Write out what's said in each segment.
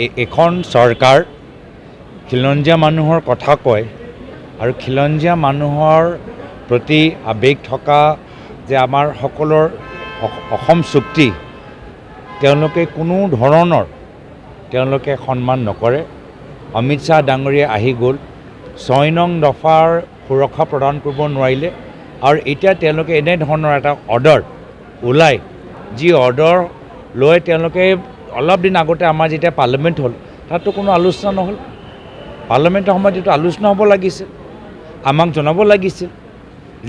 এখন চৰকাৰ খিলঞ্জীয়া মানুহৰ কথা কয় আৰু খিলঞ্জীয়া মানুহৰ প্ৰতি আৱেগ থকা যে আমাৰ সকলৰ অসম চুক্তি তেওঁলোকে কোনো ধৰণৰ তেওঁলোকে সন্মান নকৰে। অমিত শ্বাহ ডাঙৰীয়া আহি গ'ল, 6 নং দফাৰ সুৰক্ষা প্ৰদান কৰিব নোৱাৰিলে আৰু এতিয়া তেওঁলোকে এনেধৰণৰ এটা অৰ্ডাৰ ওলায়, যি অৰ্ডাৰ লৈ তেওঁলোকে অলপ দিন আগতে আমাৰ যেতিয়া পাৰ্লিমেণ্ট হ'ল তাততো কোনো আলোচনা নহ'ল। পাৰ্লিমেণ্টৰ সময়ত যিটো আলোচনা হ'ব লাগিছিল, আমাক জনাব লাগিছিল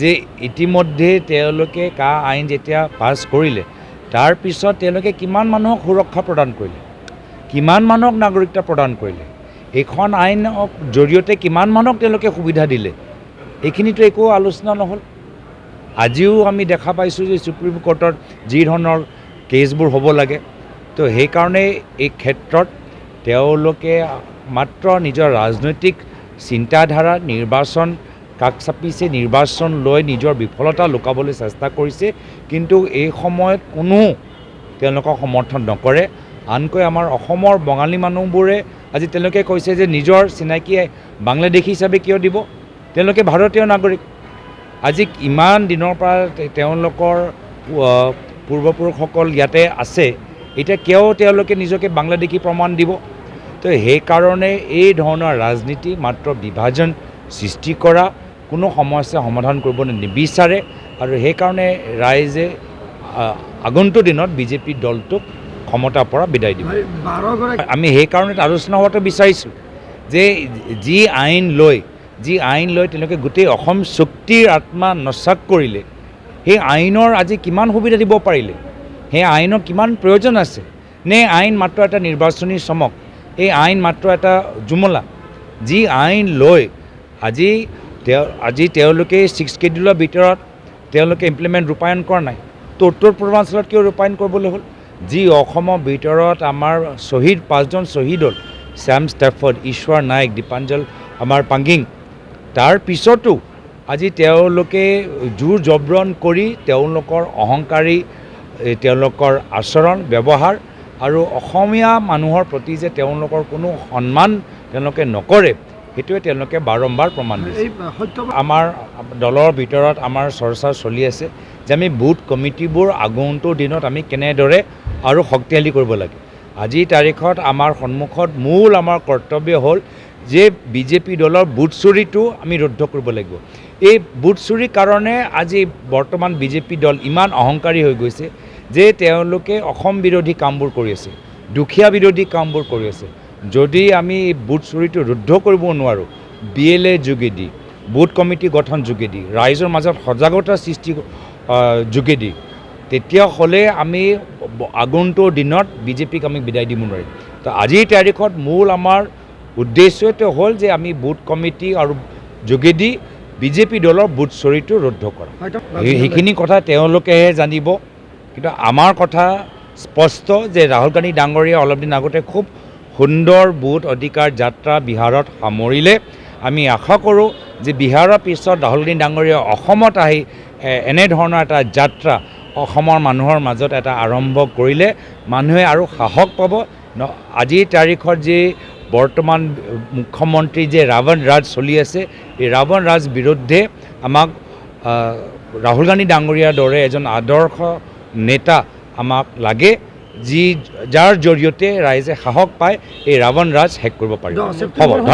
যে ইতিমধ্যে তেওঁলোকে আইন যেতিয়া পাছ কৰিলে তাৰপিছত তেওঁলোকে কিমান মানুহক সুৰক্ষা প্ৰদান কৰিলে, কিমান মানুহক নাগৰিকত্ব প্ৰদান কৰিলে, এইখন আইনৰ জৰিয়তে কিমান মানুহক তেওঁলোকে সুবিধা দিলে, এইখিনিতো একো আলোচনা নহ'ল। আজিও আমি দেখা পাইছোঁ যে সুপ্ৰিম কোৰ্টত যি ধৰণৰ কেছবোৰ হ'ব লাগে, তো সেইকাৰণে এই ক্ষেত্ৰত তেওঁলোকে মাত্ৰ নিজৰ ৰাজনৈতিক চিন্তাধাৰা নিৰ্বাচন কাষ চাপিছে, নিৰ্বাচন লৈ নিজৰ বিফলতা লুকাবলৈ চেষ্টা কৰিছে, কিন্তু এই সময়ত কোনো তেওঁলোকক সমৰ্থন নকৰে। আনকৈ আমাৰ অসমৰ বঙালী মানুহবোৰে আজি তেওঁলোকে কৈছে যে নিজৰ চিনাকি বাংলাদেশী হিচাপে কিয় দিব, তেওঁলোকে ভাৰতীয় নাগৰিক। আজি ইমান দিনৰ পৰা তেওঁলোকৰ পূৰ্বপুৰুষসকল ইয়াতে আছে, এতিয়া কিয় তেওঁলোকে নিজকে বাংলাদেশী প্ৰমাণ দিব? তো সেইকাৰণে এই ধৰণৰ ৰাজনীতি মাত্ৰ বিভাজন সৃষ্টি কৰা, কোনো সমস্যা সমাধান কৰিব নিবিচাৰে আৰু সেইকাৰণে ৰাইজে আগন্তুক দিনত বিজেপি দলটোক ক্ষমতাৰ পৰা বিদায় দিব। আমি সেইকাৰণে আলোচনা হোৱাটো বিচাৰিছোঁ যে যি আইন লৈ তেওঁলোকে গোটেই অসম চুক্তিৰ আত্মা নস্যাৎ কৰিলে, সেই আইনৰ আজি কিমান সুবিধা দিব পাৰিলে, সেই আইনৰ কিমান প্ৰয়োজন আছে, নে আইন মাত্ৰ এটা নিৰ্বাচনী চমক, এই আইন মাত্ৰ এটা জুমলা? যি আইন লৈ আজি তেওঁলোকে 6 ছিডিউলৰ ভিতৰত তেওঁলোকে ইমপ্লিমেণ্ট ৰূপায়ণ কৰা নাই, তো উত্তৰ পূৰ্বাঞ্চলত কিয় ৰূপায়ণ কৰিবলৈ হ'ল? যি অসমৰ ভিতৰত আমাৰ শ্বহীদ 5জন শ্বহীদ হ'ল, শ্যাম ষ্টেফৰ্ড, ঈশ্বৰ নাইক, দীপাঞ্জল আমাৰ পাংগিং, তাৰ পিছতো আজি তেওঁলোকে জোৰ জবৰণ কৰি তেওঁলোকৰ অহংকাৰী তেওঁলোকৰ আচৰণ ব্যৱহাৰ আৰু অসমীয়া মানুহৰ প্ৰতি যে তেওঁলোকৰ কোনো সন্মান তেওঁলোকে নকৰে, সেইটোৱে তেওঁলোকে বাৰম্বাৰ প্ৰমাণ দিছে। আমাৰ দলৰ ভিতৰত আমাৰ চৰ্চা চলি আছে যে আমি বুথ কমিটিবোৰ আগন্তুক দিনত আমি কেনেদৰে আৰু শক্তিশালী কৰিব লাগে। আজিৰ তাৰিখত আমাৰ সন্মুখত মূল আমাৰ কৰ্তব্য হ'ল যে বিজেপি দলৰ বুথ চুৰিটো আমি ৰুদ্ধ কৰিব লাগিব। এই বুথ চুৰিৰ কাৰণে আজি বৰ্তমান বিজেপি দল ইমান অহংকাৰী হৈ গৈছে যে তেওঁলোকে অসম বিৰোধী কামবোৰ কৰি আছে, দুখীয়া বিৰোধী কামবোৰ কৰি আছে। যদি আমি বুথ চুৰিটো ৰুদ্ধ কৰিব নোৱাৰোঁ, BLA যোগেদি, বুথ কমিটি গঠন যোগেদি, ৰাইজৰ মাজত সজাগতা সৃষ্টি যোগেদি, তেতিয়াহ'লে আমি আগন্তুক দিনত বিজেপিক আমি বিদায় দিব নোৱাৰিম। তো আজিৰ তাৰিখত মূল আমাৰ উদ্দেশ্যটো হ'ল যে আমি বুথ কমিটি আৰু যোগেদি বিজেপি দলৰ বুথ চুৰিটো ৰুদ্ধ কৰা। সেইখিনি কথা তেওঁলোকেহে জানিব, কিন্তু আমাৰ কথা স্পষ্ট যে ৰাহুল গান্ধী ডাঙৰীয়া অলপ দিন আগতে খুব সুন্দৰ বুথ অধিকাৰ যাত্ৰা বিহাৰত সামৰিলে। আমি আশা কৰোঁ যে বিহাৰৰ পিছত ৰাহুল গান্ধী ডাঙৰীয়া অসমত আহি এনেধৰণৰ এটা যাত্ৰা অসমৰ মানুহৰ মাজত এটা আৰম্ভ কৰিলে মানুহে আৰু সাহস পাব। আজিৰ তাৰিখত যি বৰ্তমান মুখ্যমন্ত্ৰী যে ৰাৱণ ৰাজ চলি আছে, এই ৰাৱণ ৰাজ বিৰুদ্ধে আমাক ৰাহুল গান্ধী ডাঙৰীয়াৰ দৰে এজন আদৰ্শ নেতা আমাক লাগে, যাৰ জৰিয়তে ৰাইজে সাহস পায় এই ৰাৱণ ৰাজ শেষ কৰিব পাৰিব। হ'ব।